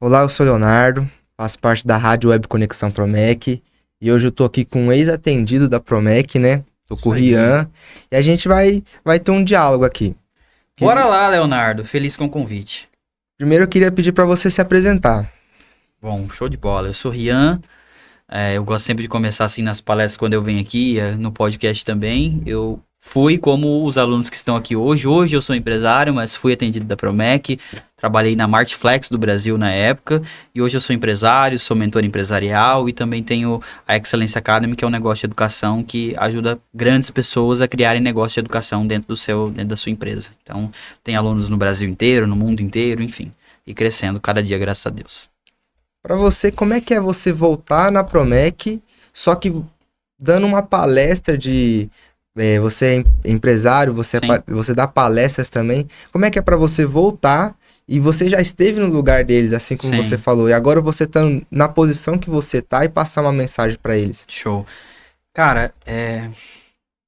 Olá, eu sou o Leonardo, faço parte da Rádio Web Conexão Promec e hoje eu tô aqui com um ex-atendido da Promec, né? Tô com Isso o aí. Rian e a gente vai ter um diálogo aqui. Bora Que- lá, Leonardo. Feliz com o convite. Primeiro eu queria pedir para você se apresentar. Bom, show de bola. Eu sou Rian. Eu gosto sempre de começar assim nas palestras quando eu venho aqui, no podcast também. Eu fui como os alunos que estão aqui hoje. Hoje eu sou empresário, mas fui atendido da Promec. Trabalhei na Martflex do Brasil na época. E hoje eu sou empresário, sou mentor empresarial e também tenho a Excellence Academy, que é um negócio de educação que ajuda grandes pessoas a criarem negócio de educação dentro da sua empresa. Então, tem alunos no Brasil inteiro, no mundo inteiro, enfim. E crescendo cada dia, graças a Deus. Para você, como é que é você voltar na Promec, só que dando uma palestra de... você é empresário, Sim. você dá palestras também. Como é que é para você voltar e você já esteve no lugar deles, assim como você Sim. falou, e agora você tá na posição que você tá e passar uma mensagem para eles? Show. Cara,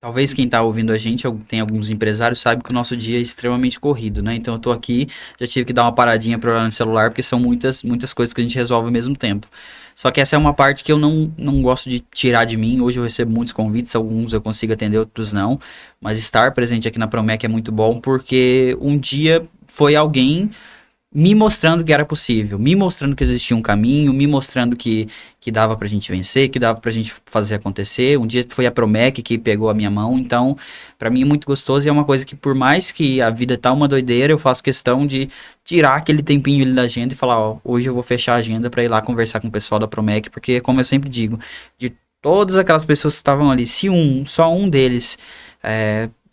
talvez quem tá ouvindo a gente, tem alguns empresários, sabe que o nosso dia é extremamente corrido, né? Então eu tô aqui, já tive que dar uma paradinha pra olhar no celular, porque são muitas coisas que a gente resolve ao mesmo tempo. Só que essa é uma parte que eu não gosto de tirar de mim. Hoje eu recebo muitos convites, alguns eu consigo atender, outros não. Mas estar presente aqui na Promec é muito bom, porque um dia foi alguém me mostrando que era possível, me mostrando que existia um caminho, me mostrando que dava pra gente vencer, que dava pra gente fazer acontecer. Um dia foi a Promec que pegou a minha mão, então pra mim é muito gostoso e é uma coisa que por mais que a vida tá uma doideira, eu faço questão de tirar aquele tempinho ali da agenda e falar, ó, hoje eu vou fechar a agenda pra ir lá conversar com o pessoal da Promec, porque como eu sempre digo, de todas aquelas pessoas que estavam ali, se só um deles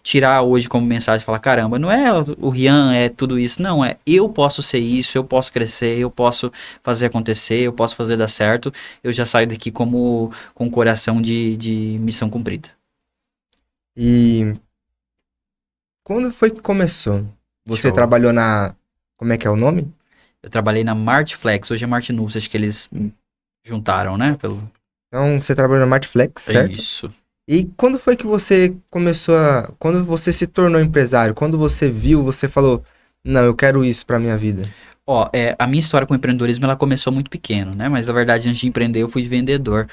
tirar hoje como mensagem e falar, caramba, não é o Rian, é tudo isso, não, é eu posso ser isso, eu posso crescer, eu posso fazer acontecer, eu posso fazer dar certo, eu já saio daqui como com o coração de missão cumprida. E quando foi que começou? Você Show. trabalhou na... Como é que é o nome? Eu trabalhei na Martflex, hoje é Martinus, acho que eles juntaram, né? Então, você trabalhou na Martflex, É certo? isso. E quando foi que você começou a... Quando você se tornou empresário? Quando você viu, você falou, não, eu quero isso pra minha vida. Ó, a minha história com o empreendedorismo, ela começou muito pequeno, né? Mas na verdade, antes de empreender, eu fui vendedor.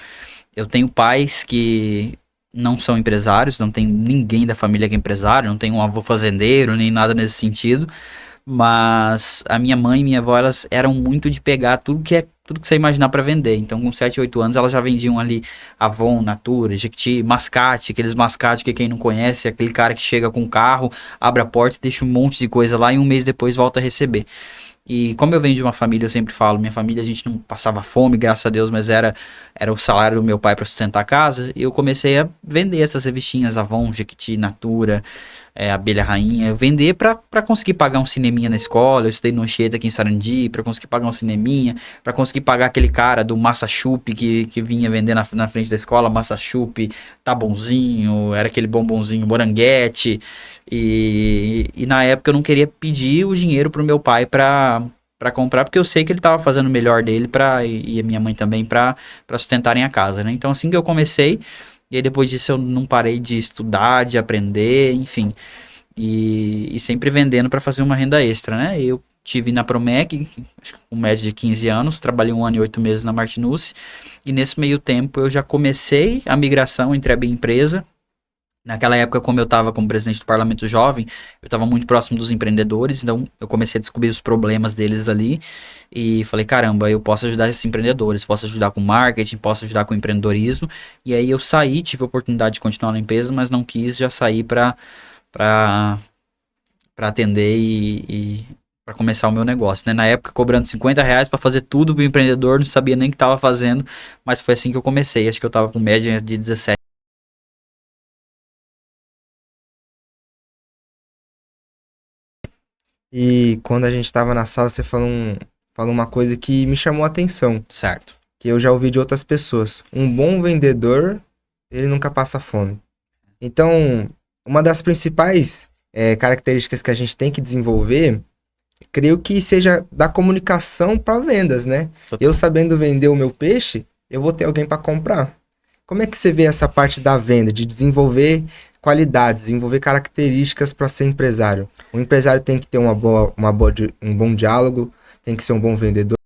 Eu tenho pais que não são empresários, não tem ninguém da família que é empresário, não tem um avô fazendeiro, nem nada nesse sentido. Mas a minha mãe e minha avó, elas eram muito de pegar tudo que você imaginar para vender. Então, com 7 8 anos, elas já vendiam ali Avon, Natura, Jequiti, Mascate, aqueles mascate que quem não conhece, é aquele cara que chega com o carro, abre a porta e deixa um monte de coisa lá e um mês depois volta a receber. E como eu venho de uma família, eu sempre falo, minha família a gente não passava fome, graças a Deus, mas era o salário do meu pai para sustentar a casa. E eu comecei a vender essas revistinhas Avon, Jequiti, Natura, Abelha Rainha, vender pra conseguir pagar um cineminha na escola. Eu estudei no Anchieta aqui em Sarandi, pra conseguir pagar um cineminha, pra conseguir pagar aquele cara do Massa Chup que vinha vender na frente da escola, Massa Chup, tá bonzinho, era aquele bombonzinho moranguete. E na época eu não queria pedir o dinheiro pro meu pai pra comprar, porque eu sei que ele tava fazendo o melhor dele e a minha mãe também pra sustentarem a casa, né? Então assim que eu comecei. E aí depois disso eu não parei de estudar, de aprender, enfim. E sempre vendendo para fazer uma renda extra, né? Eu tive na Promec, acho que com média de 15 anos, trabalhei 1 ano e 8 meses na Martinus. E nesse meio tempo eu já comecei a migração entre a minha empresa. Naquela época, como eu estava como presidente do Parlamento Jovem, eu estava muito próximo dos empreendedores, então eu comecei a descobrir os problemas deles ali e falei, caramba, eu posso ajudar esses empreendedores, posso ajudar com marketing, posso ajudar com empreendedorismo. E aí eu saí, tive a oportunidade de continuar na empresa, mas não quis já sair para atender e para começar o meu negócio, né? Na época, cobrando R$ 50 para fazer tudo pro empreendedor, não sabia nem o que estava fazendo, mas foi assim que eu comecei. Acho que eu estava com média de 17. E quando a gente tava na sala, você falou uma coisa que me chamou a atenção, Certo. que eu já ouvi de outras pessoas. Um bom vendedor, ele nunca passa fome. Então, uma das principais características que a gente tem que desenvolver, creio que seja da comunicação para vendas, né? Eu Total. sabendo vender o meu peixe, eu vou ter alguém para comprar. Como é que você vê essa parte da venda, de desenvolver qualidades, desenvolver características para ser empresário? O empresário tem que ter um bom diálogo, tem que ser um bom vendedor.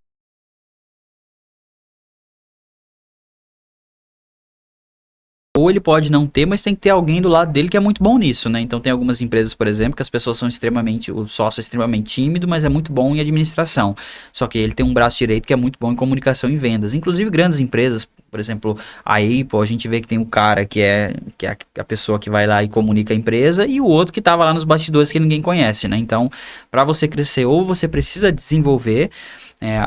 ele pode não ter, mas tem que ter alguém do lado dele que é muito bom nisso, né? Então tem algumas empresas, por exemplo, que as pessoas são o sócio é extremamente tímido, mas é muito bom em administração. Só que ele tem um braço direito que é muito bom em comunicação e vendas. Inclusive grandes empresas, por exemplo, a Apple, a gente vê que tem o cara que é a pessoa que vai lá e comunica a empresa e o outro que estava lá nos bastidores que ninguém conhece, né? Então, para você crescer, ou você precisa desenvolver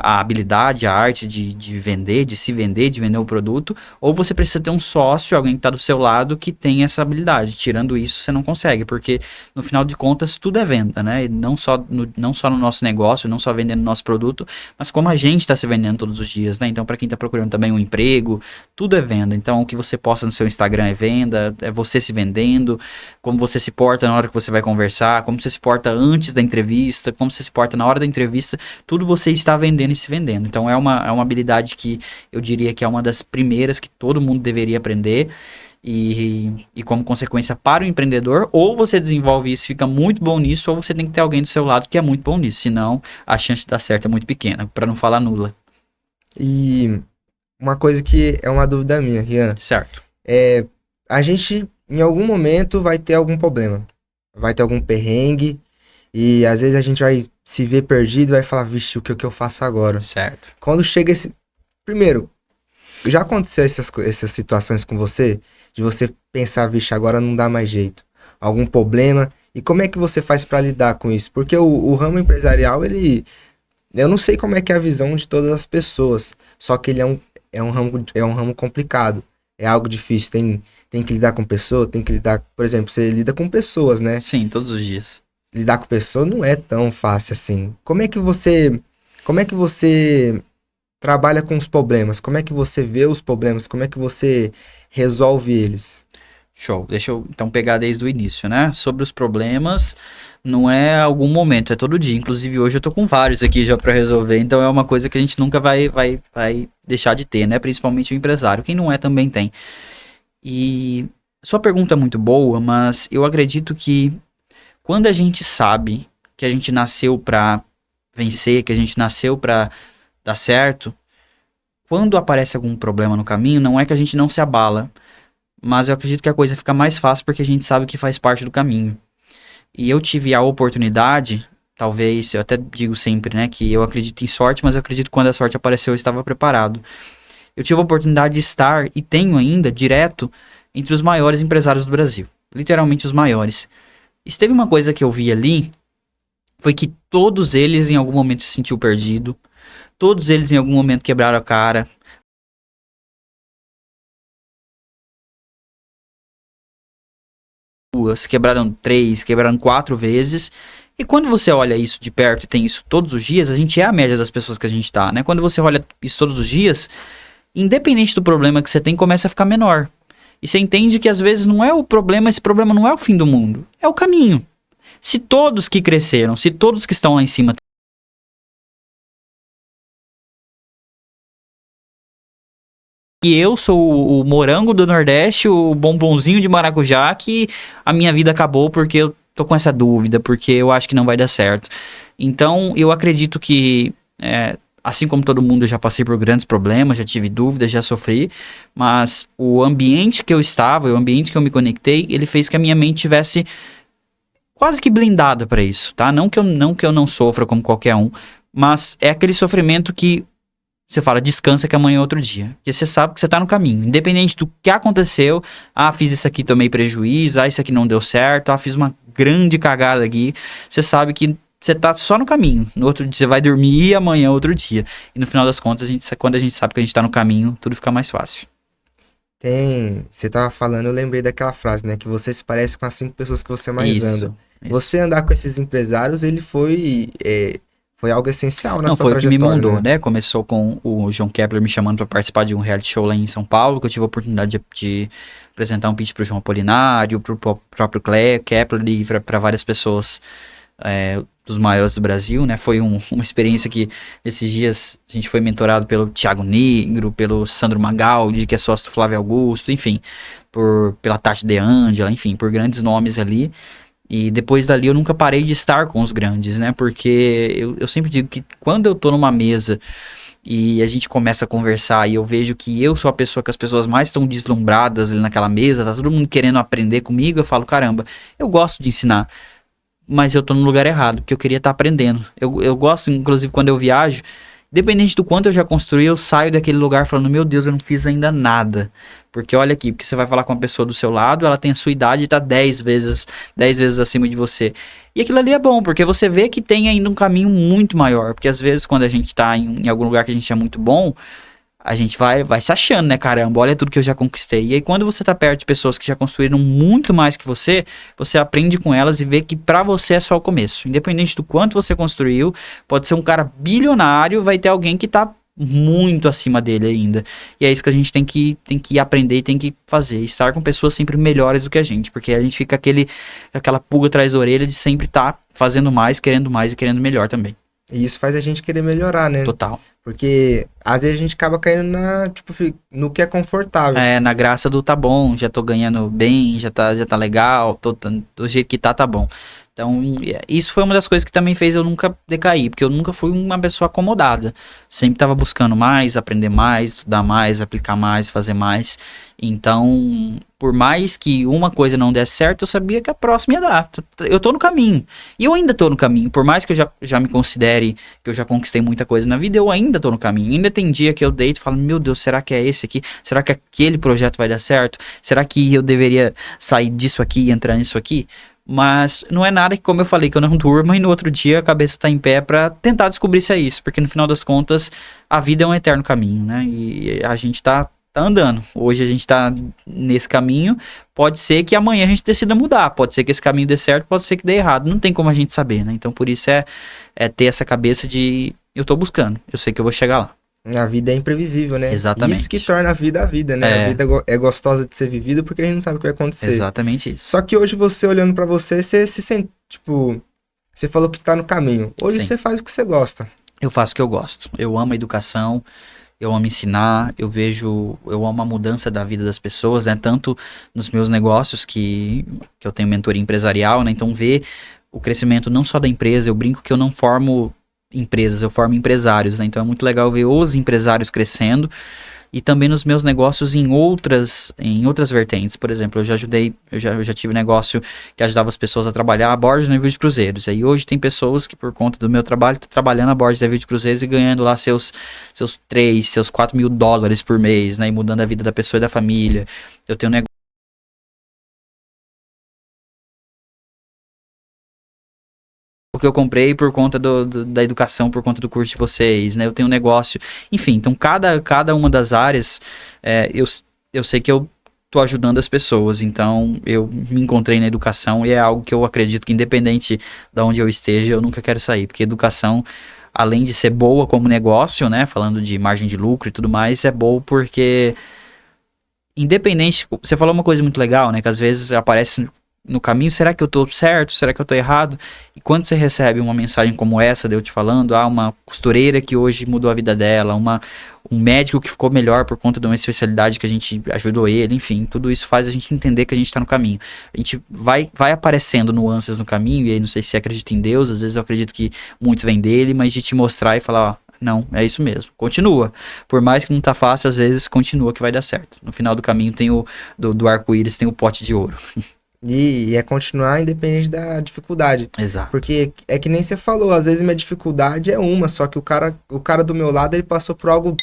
a habilidade, a arte de vender, de se vender, de vender o produto, ou você precisa ter um sócio, alguém que está do seu lado que tem essa habilidade. Tirando isso, você não consegue, porque no final de contas tudo é venda, né? E não só no nosso negócio, não só vendendo nosso produto, mas como a gente está se vendendo todos os dias, né? Então, para quem está procurando também um emprego, tudo é venda. Então, o que você posta no seu Instagram é venda, é você se vendendo, como você se porta na hora que você vai conversar, como você se porta antes da entrevista, como você se porta na hora da entrevista, tudo você está vendendo e se vendendo. Então é uma habilidade que eu diria que é uma das primeiras que todo mundo deveria aprender e como consequência para o empreendedor, ou você desenvolve isso, fica muito bom nisso, ou você tem que ter alguém do seu lado que é muito bom nisso, senão a chance de dar certo é muito pequena, para não falar nula. E uma coisa que é uma dúvida minha, Rian, Certo. a gente em algum momento vai ter algum problema, vai ter algum perrengue, e às vezes a gente vai se ver perdido e vai falar, vixe, o que eu faço agora? Certo. Quando chega esse... Primeiro, já aconteceu essas situações com você? De você pensar, vixe, agora não dá mais jeito. Algum problema? E como é que você faz pra lidar com isso? Porque o ramo empresarial, eu não sei como é que é a visão de todas as pessoas. Só que ele é um ramo complicado. É algo difícil. Tem que lidar com pessoas, tem que lidar... Por exemplo, você lida com pessoas, né? Sim, todos os dias. Lidar com pessoas não é tão fácil assim. Como é que você trabalha com os problemas? Como é que você vê os problemas? Como é que você resolve eles? Show. Deixa eu então pegar desde o início, né? Sobre os problemas, não é algum momento, é todo dia. Inclusive hoje eu tô com vários aqui já para resolver, então é uma coisa que a gente nunca vai deixar de ter, né? Principalmente o empresário. Quem não é também tem. E sua pergunta é muito boa, mas eu acredito que quando a gente sabe que a gente nasceu pra vencer, que a gente nasceu pra dar certo, quando aparece algum problema no caminho, não é que a gente não se abala, mas eu acredito que a coisa fica mais fácil porque a gente sabe que faz parte do caminho. E eu tive a oportunidade, talvez, eu até digo sempre, né, que eu acredito em sorte, mas eu acredito que quando a sorte apareceu eu estava preparado. Eu tive a oportunidade de estar, e tenho ainda, direto, entre os maiores empresários do Brasil. Literalmente os maiores. E se teve uma coisa que eu vi ali, foi que todos eles em algum momento se sentiu perdido, todos eles em algum momento quebraram a cara. Duas, quebraram 3, quebraram 4 vezes. E quando você olha isso de perto e tem isso todos os dias, a gente é a média das pessoas que a gente tá, né? Quando você olha isso todos os dias, independente do problema que você tem, começa a ficar menor. E você entende que às vezes não é o problema, esse problema não é o fim do mundo, é o caminho. Se todos que cresceram, se todos que estão lá em cima... E eu sou o morango do Nordeste, o bombonzinho de maracujá, que a minha vida acabou porque eu tô com essa dúvida, porque eu acho que não vai dar certo. Então, eu acredito que... assim como todo mundo, eu já passei por grandes problemas, já tive dúvidas, já sofri, mas o ambiente que eu estava, o ambiente que eu me conectei, ele fez que a minha mente tivesse quase que blindada para isso, tá? Não que eu não sofra como qualquer um, mas é aquele sofrimento que você fala, descansa que amanhã é outro dia. Porque você sabe que você tá no caminho, independente do que aconteceu, fiz isso aqui, tomei prejuízo, isso aqui não deu certo, fiz uma grande cagada aqui, você sabe que você tá só no caminho. No outro dia você vai dormir e amanhã é outro dia. E no final das contas, quando a gente sabe que a gente tá no caminho, tudo fica mais fácil. Você tava falando, eu lembrei daquela frase, né? Que você se parece com as 5 pessoas que você mais Isso, anda. isso. Você andar com esses empresários, ele foi algo essencial na Não, sua foi o que me trajetória, moldou, né? Começou com o João Kepler me chamando para participar de um reality show lá em São Paulo, que eu tive a oportunidade de apresentar um pitch pro João Apolinário, pro próprio Kepler e para várias pessoas dos maiores do Brasil, né? Foi uma experiência que esses dias a gente foi mentorado pelo Thiago Negro, pelo Sandro Magaldi, que é sócio do Flávio Augusto, enfim, pela Tati De Angela, enfim, por grandes nomes ali. E depois dali eu nunca parei de estar com os grandes, né? Porque eu sempre digo que quando eu tô numa mesa e a gente começa a conversar e eu vejo que eu sou a pessoa que as pessoas mais estão deslumbradas ali naquela mesa, tá todo mundo querendo aprender comigo, eu falo, caramba, eu gosto de ensinar, mas eu tô no lugar errado, porque eu queria estar aprendendo. Eu gosto, inclusive, quando eu viajo, independente do quanto eu já construí, eu saio daquele lugar falando, meu Deus, eu não fiz ainda nada. Porque olha aqui, porque você vai falar com uma pessoa do seu lado, ela tem a sua idade e tá 10 vezes acima de você. E aquilo ali é bom, porque você vê que tem ainda um caminho muito maior. Porque às vezes, quando a gente tá em algum lugar que a gente é muito bom, a gente vai se achando, né, caramba, olha tudo que eu já conquistei. E aí, quando você tá perto de pessoas que já construíram muito mais que você aprende com elas e vê que pra você é só o começo. Independente do quanto você construiu, pode ser um cara bilionário, vai ter alguém que tá muito acima dele ainda. E é isso que a gente tem que aprender e tem que fazer. Estar com pessoas sempre melhores do que a gente. Porque a gente fica aquela pulga atrás da orelha de sempre estar fazendo mais e querendo melhor também. E isso faz a gente querer melhorar, né? Total. Porque às vezes a gente acaba caindo no que é confortável. É, na graça do tá bom, já tô ganhando bem, já tá legal, do jeito que tá bom. Então, isso foi uma das coisas que também fez eu nunca decair, porque eu nunca fui uma pessoa acomodada. Sempre tava buscando mais, aprender mais, estudar mais, aplicar mais, fazer mais. Então, por mais que uma coisa não desse certo, eu sabia que a próxima ia dar. Eu tô no caminho. E eu ainda tô no caminho. Por mais que eu já me considere que eu já conquistei muita coisa na vida, eu ainda tô no caminho. Ainda tem dia que eu deito e falo, meu Deus, será que é esse aqui? Será que aquele projeto vai dar certo? Será que eu deveria sair disso aqui e entrar nisso aqui? Mas não é nada que, como eu falei, que eu não durmo e no outro dia a cabeça tá em pé pra tentar descobrir se é isso. Porque no final das contas, a vida é um eterno caminho, né? E a gente tá andando. Hoje a gente tá nesse caminho. Pode ser que amanhã a gente decida mudar. Pode ser que esse caminho dê certo, pode ser que dê errado. Não tem como a gente saber, né? Então por isso é ter essa cabeça de eu tô buscando. Eu sei que eu vou chegar lá. A vida é imprevisível, né? Exatamente. Isso que torna a vida, né? A vida é gostosa de ser vivida porque a gente não sabe o que vai acontecer. Exatamente isso. Só que hoje você olhando pra você, você se sente, tipo... Você falou que tá no caminho. Hoje Sim. você faz o que você gosta. Eu faço o que eu gosto. Eu amo a educação, eu amo ensinar, eu amo a mudança da vida das pessoas, né? Tanto nos meus negócios que eu tenho mentoria empresarial, né? Então ver o crescimento não só da empresa, eu brinco que eu não formo empresas, eu formo empresários, né? Então é muito legal ver os empresários crescendo e também nos meus negócios em outras vertentes. Por exemplo, eu já tive negócio que ajudava as pessoas a trabalhar a bordo de navio de cruzeiros. Aí hoje tem pessoas que por conta do meu trabalho estão trabalhando a bordo de navio de cruzeiros e ganhando lá seus 4 mil dólares por mês, né? E mudando a vida da pessoa e da família. Eu tenho negócio que eu comprei por conta da educação, por conta do curso de vocês, né? Eu tenho um negócio, enfim, então cada uma das áreas, eu sei que eu tô ajudando as pessoas, então eu me encontrei na educação e é algo que eu acredito que independente de onde eu esteja, eu nunca quero sair, porque educação, além de ser boa como negócio, né? Falando de margem de lucro e tudo mais, é boa porque independente, você falou uma coisa muito legal, né? Que às vezes aparece no caminho, será que eu tô certo? Será que eu tô errado? E quando você recebe uma mensagem como essa, de eu te falando, uma costureira que hoje mudou a vida dela, um médico que ficou melhor por conta de uma especialidade que a gente ajudou ele, enfim, tudo isso faz a gente entender que a gente tá no caminho. A gente vai aparecendo nuances no caminho, e aí não sei se você acredita em Deus, às vezes eu acredito que muito vem dele, mas de te mostrar e falar, ó, não, é isso mesmo, continua. Por mais que não tá fácil, às vezes continua que vai dar certo. No final do caminho tem do arco-íris, tem o pote de ouro. E é continuar independente da dificuldade. Exato. Porque é que nem você falou, às vezes minha dificuldade é uma, só que o cara do meu lado, ele passou por algo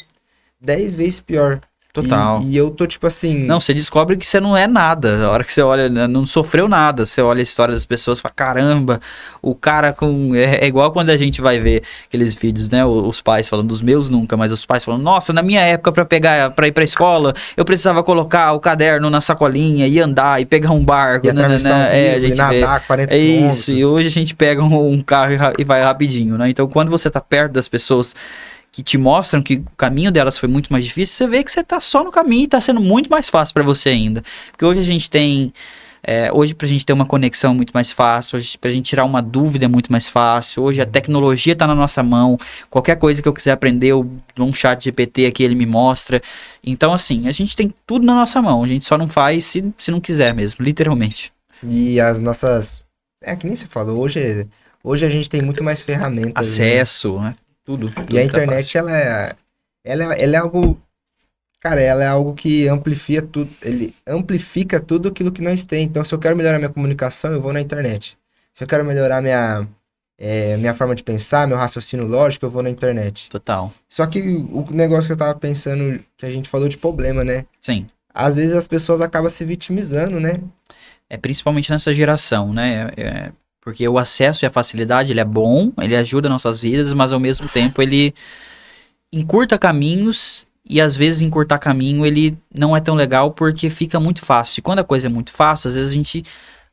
10 vezes pior. Total. E eu tô tipo assim... Não, você descobre que você não é nada. A hora que você olha, não sofreu nada. Você olha a história das pessoas e fala, caramba, o cara com... É igual quando a gente vai ver aqueles vídeos, né? Os pais falando, dos meus nunca, mas os pais falando, nossa, na minha época pra ir pra escola, eu precisava colocar o caderno na sacolinha e andar e pegar um barco. E atravessar um rio, a gente e nadar 40 É quilômetros. isso, e hoje a gente pega um carro e vai rapidinho, né? Então quando você tá perto das pessoas que te mostram que o caminho delas foi muito mais difícil, você vê que você tá só no caminho e tá sendo muito mais fácil para você ainda. Porque hoje a gente tem... hoje pra gente ter uma conexão é muito mais fácil, hoje pra gente tirar uma dúvida é muito mais fácil, hoje a tecnologia tá na nossa mão, qualquer coisa que eu quiser aprender, eu dou um chat GPT aqui, ele me mostra. Então assim, a gente tem tudo na nossa mão, a gente só não faz se não quiser mesmo, literalmente. E as nossas... que nem você falou, hoje a gente tem muito mais ferramentas. Acesso, né? Tudo E a tá internet, fácil. ela é algo, cara, ela é algo que amplifica tudo, ele amplifica tudo aquilo que nós tem. Então, se eu quero melhorar minha comunicação, eu vou na internet. Se eu quero melhorar minha forma de pensar, meu raciocínio lógico, eu vou na internet. Total. Só que o negócio que eu tava pensando, que a gente falou de problema, né? Sim. Às vezes as pessoas acabam se vitimizando, né? Principalmente nessa geração, né? Porque o acesso e a facilidade, ele é bom, ele ajuda nossas vidas, mas ao mesmo tempo ele encurta caminhos e às vezes encurtar caminho ele não é tão legal porque fica muito fácil. E quando a coisa é muito fácil, às vezes a gente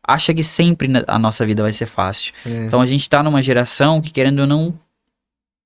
acha que sempre a nossa vida vai ser fácil. Então a gente tá numa geração que, querendo ou não,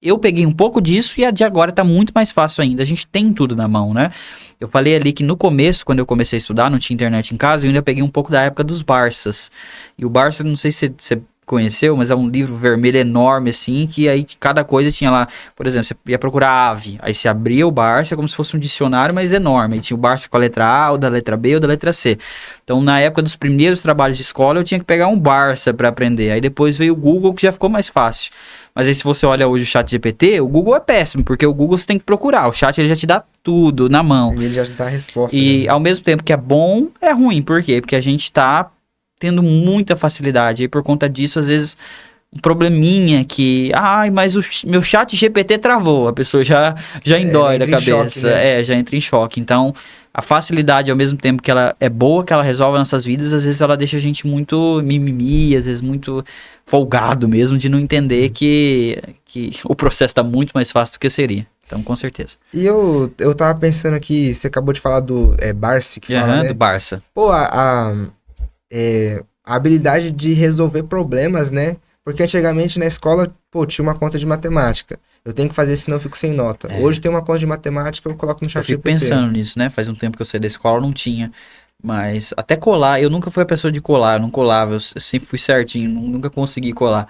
eu peguei um pouco disso e a de agora tá muito mais fácil ainda. A gente tem tudo na mão, né? Eu falei ali que no começo, quando eu comecei a estudar, não tinha internet em casa, eu ainda peguei um pouco da época dos Barças. E o Barça, não sei se você conheceu, mas é um livro vermelho enorme, assim, que aí cada coisa tinha lá, por exemplo, você ia procurar ave, aí você abria o Barça como se fosse um dicionário, mas enorme. Aí tinha o Barça com a letra A, ou da letra B, ou da letra C. Então, na época dos primeiros trabalhos de escola, eu tinha que pegar um Barça para aprender. Aí depois veio o Google, que já ficou mais fácil. Mas aí se você olha hoje o chat GPT, o Google é péssimo, porque o Google você tem que procurar. O chat ele já te dá tudo na mão. E ele já dá a resposta. E né? ao mesmo tempo que é bom, é ruim. Por quê? Porque a gente tá tendo muita facilidade. E por conta disso, às vezes, um probleminha que... Ai, mas o meu chat GPT travou. A pessoa já endói da cabeça. Choque, né? Já entra em choque. Então, a facilidade, ao mesmo tempo que ela é boa, que ela resolve nossas vidas, às vezes ela deixa a gente muito mimimi, às vezes muito folgado mesmo, de não entender que o processo tá muito mais fácil do que seria. Então, com certeza. E eu tava pensando aqui, você acabou de falar do Barsi, que fala, né? Do Barça. Pô, a habilidade de resolver problemas, né? Porque antigamente na escola, pô, tinha uma conta de matemática. Eu tenho que fazer, senão eu fico sem nota. Hoje tem uma conta de matemática, eu coloco no chat Eu fico GPT. pensando nisso, né? Faz um tempo que eu saí da escola, não tinha. Mas até colar, eu nunca fui a pessoa de colar, eu não colava, eu sempre fui certinho, nunca consegui colar.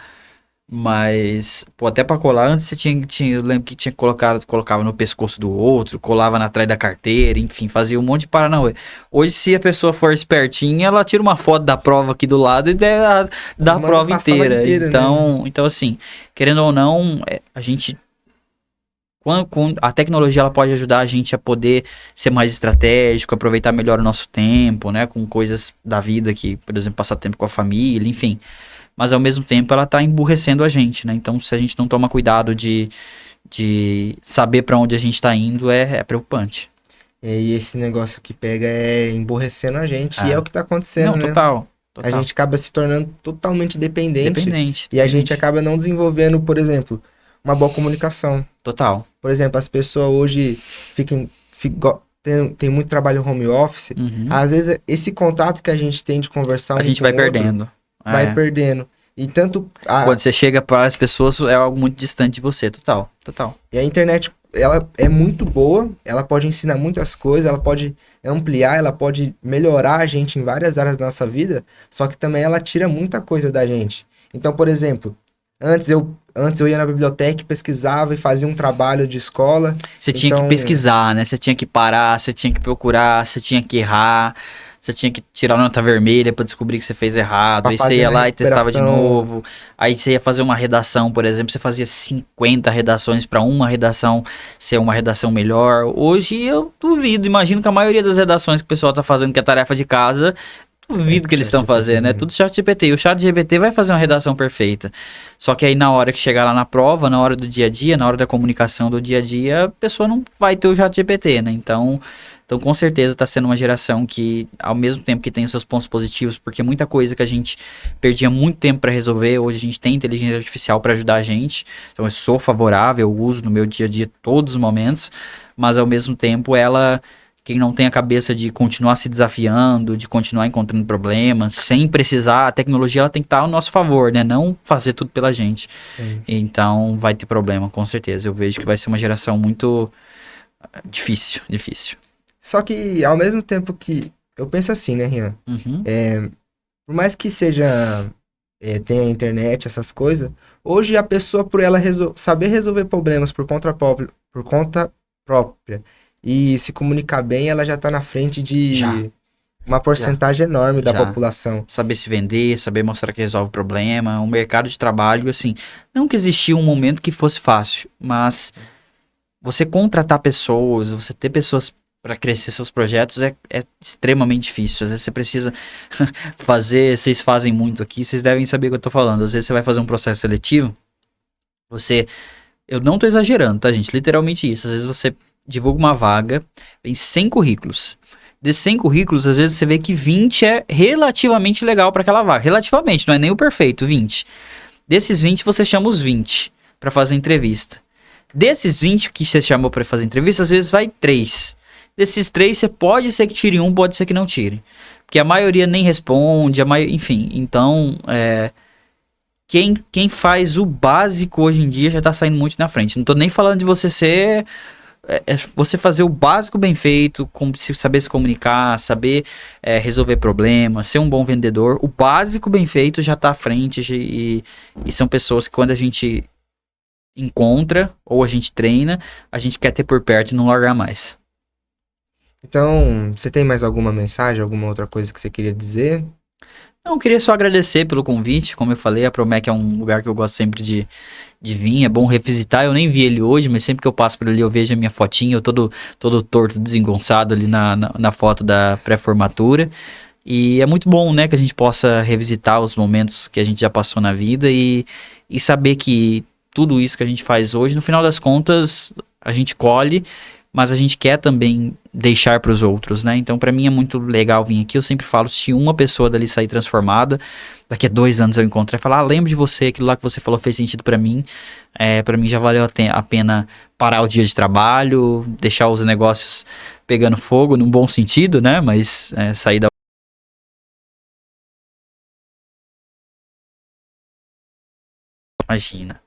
Mas, pô, até pra colar, antes você tinha eu lembro que tinha colocava no pescoço do outro, colava na trás da carteira, enfim, fazia um monte de paranauê. Hoje, se a pessoa for espertinha, ela tira uma foto da prova aqui do lado e dá a prova inteira. Então, assim, querendo ou não, a gente... a tecnologia ela pode ajudar a gente a poder ser mais estratégico, aproveitar melhor o nosso tempo, né? Com coisas da vida que, por exemplo, passar tempo com a família, enfim. Mas ao mesmo tempo ela tá emburrecendo a gente, né? Então se a gente não toma cuidado de saber para onde a gente tá indo, é preocupante. E esse negócio que pega é emborrecendo a gente, e é o que tá acontecendo, Não, né? total. A gente acaba se tornando totalmente dependente. E a gente acaba não desenvolvendo, por exemplo, uma boa comunicação. Total. Por exemplo, as pessoas hoje tem muito trabalho home office. Às vezes, esse contato que a gente tem de conversar a gente vai perdendo. Vai perdendo. E tanto... Quando você chega para as pessoas, é algo muito distante de você. Total. E a internet, ela é muito boa. Ela pode ensinar muitas coisas. Ela pode ampliar. Ela pode melhorar a gente em várias áreas da nossa vida. Só que também ela tira muita coisa da gente. Então, por exemplo... Antes eu ia na biblioteca, pesquisava e fazia um trabalho de escola. Você tinha que pesquisar, né? Você tinha que parar, você tinha que procurar, você tinha que errar, você tinha que tirar nota vermelha pra descobrir que você fez errado. Aí você ia lá e testava de novo. Aí você ia fazer uma redação, por exemplo, você fazia 50 redações pra uma redação ser uma redação melhor. Hoje eu duvido, imagino que a maioria das redações que o pessoal tá fazendo, que é tarefa de casa... Duvido que eles estão fazendo, é tudo chat GPT. E o chat GPT vai fazer uma redação perfeita. Só que aí na hora que chegar lá na prova, na hora do dia a dia, na hora da comunicação do dia a dia, a pessoa não vai ter o chat GPT, né? Então com certeza está sendo uma geração que, ao mesmo tempo que tem os seus pontos positivos, porque muita coisa que a gente perdia muito tempo para resolver, hoje a gente tem inteligência artificial para ajudar a gente. Então eu sou favorável, eu uso no meu dia a dia todos os momentos, mas ao mesmo tempo quem não tem a cabeça de continuar se desafiando, de continuar encontrando problemas, sem precisar, a tecnologia ela tem que estar ao nosso favor, né? Não fazer tudo pela gente. Então vai ter problema, com certeza. Eu vejo que vai ser uma geração muito difícil. Só que ao mesmo tempo que... Eu penso assim, né, Rian? Por mais que seja... tenha internet, essas coisas, hoje a pessoa, por ela saber resolver problemas por conta própria, e se comunicar bem, ela já tá na frente de uma porcentagem enorme da população. Saber se vender, saber mostrar que resolve o problema, um mercado de trabalho, assim, não que existia um momento que fosse fácil, mas você contratar pessoas, você ter pessoas para crescer seus projetos é extremamente difícil. Às vezes você precisa fazer, vocês fazem muito aqui, vocês devem saber o que eu tô falando. Às vezes você vai fazer um processo seletivo, eu não tô exagerando, tá, gente? Literalmente isso. Às vezes você divulga uma vaga, vem 100 currículos. Desses 100 currículos, às vezes você vê que 20 é relativamente legal para aquela vaga. Relativamente, não é nem o perfeito, 20. Desses 20, você chama os 20 para fazer entrevista. Desses 20 que você chamou para fazer entrevista, às vezes vai 3. Desses 3, você pode ser que tire um, pode ser que não tire. Porque a maioria nem responde, enfim. Então, quem faz o básico hoje em dia já tá saindo muito na frente. Não tô nem falando de você ser... você fazer o básico bem feito, saber se comunicar, saber resolver problemas, ser um bom vendedor. O básico bem feito já tá à frente e são pessoas que quando a gente encontra ou a gente treina, a gente quer ter por perto e não largar mais. Então, você tem mais alguma mensagem, alguma outra coisa que você queria dizer? Eu queria só agradecer pelo convite. Como eu falei, a Promec é um lugar que eu gosto sempre de vir. É bom revisitar. Eu nem vi ele hoje, mas sempre que eu passo por ali eu vejo a minha fotinha. Eu todo torto, desengonçado ali na foto da pré-formatura. E é muito bom, né, que a gente possa revisitar os momentos que a gente já passou na vida e saber que tudo isso que a gente faz hoje, no final das contas, a gente colhe, mas a gente quer também deixar para os outros, né? Então, para mim é muito legal vir aqui. Eu sempre falo, se uma pessoa dali sair transformada, daqui a 2 anos eu encontrar e falar, lembro de você, aquilo lá que você falou fez sentido para mim. Para mim já valeu a pena parar o dia de trabalho, deixar os negócios pegando fogo, num bom sentido, né? Mas sair da... Imagina.